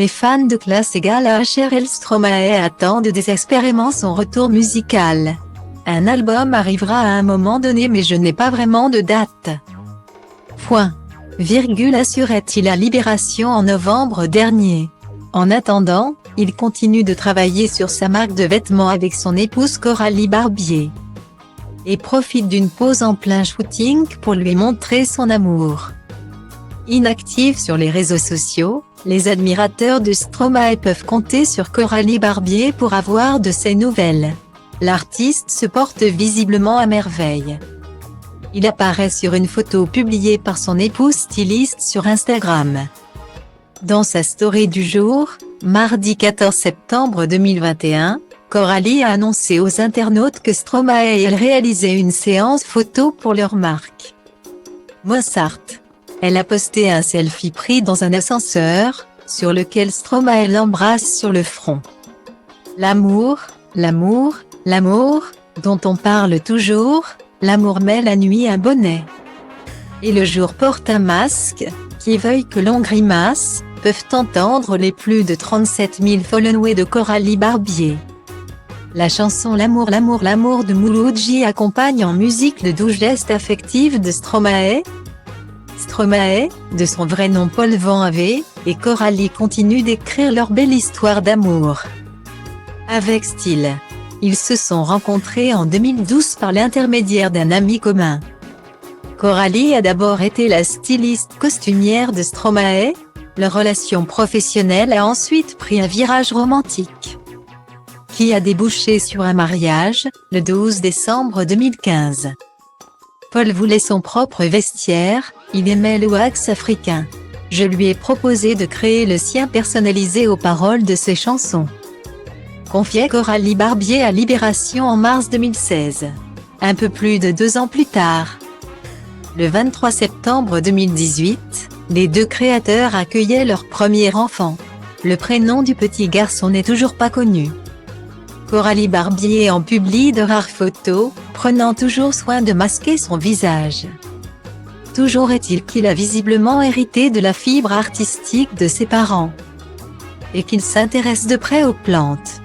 les fans de classe égale HRL Stromae attendent désespérément son retour musical. Un album arrivera à un moment donné mais je n'ai pas vraiment de date. Assurait-il à Libération en novembre dernier. En attendant, il continue de travailler sur sa marque de vêtements avec son épouse Coralie Barbier. Et profite d'une pause en plein shooting pour lui montrer son amour. Inactive sur les réseaux sociaux, les admirateurs de Stromae peuvent compter sur Coralie Barbier pour avoir de ses nouvelles. L'artiste se porte visiblement à merveille. Il apparaît sur une photo publiée par son épouse styliste sur Instagram. Dans sa story du jour, mardi 14 septembre 2021, Coralie a annoncé aux internautes que Stromae et elle réalisaient une séance photo pour leur marque. Mozart. Elle a posté un selfie pris dans un ascenseur, sur lequel Stromae l'embrasse sur le front. L'amour, l'amour, l'amour, dont on parle toujours, l'amour met la nuit un bonnet. Et le jour porte un masque, qui veuille que l'on grimace, peuvent entendre les plus de 37 000 followers de Coralie Barbier. La chanson L'amour l'amour l'amour de Mouloudji accompagne en musique le doux geste affectif de Stromae. Stromae, de son vrai nom Paul Van Ave, et Coralie continuent d'écrire leur belle histoire d'amour. Avec style. Ils se sont rencontrés en 2012 par l'intermédiaire d'un ami commun. Coralie a d'abord été la styliste costumière de Stromae. Leur relation professionnelle a ensuite pris un virage romantique, qui a débouché sur un mariage, le 12 décembre 2015. Paul voulait son propre vestiaire, il aimait le wax africain. Je lui ai proposé de créer le sien personnalisé aux paroles de ses chansons. Confiait Coralie Barbier à Libération en mars 2016. Un peu plus de 2 ans plus tard. Le 23 septembre 2018, les deux créateurs accueillaient leur premier enfant. Le prénom du petit garçon n'est toujours pas connu. Coralie Barbier en publie de rares photos, prenant toujours soin de masquer son visage. Toujours est-il qu'il a visiblement hérité de la fibre artistique de ses parents. Et qu'il s'intéresse de près aux plantes.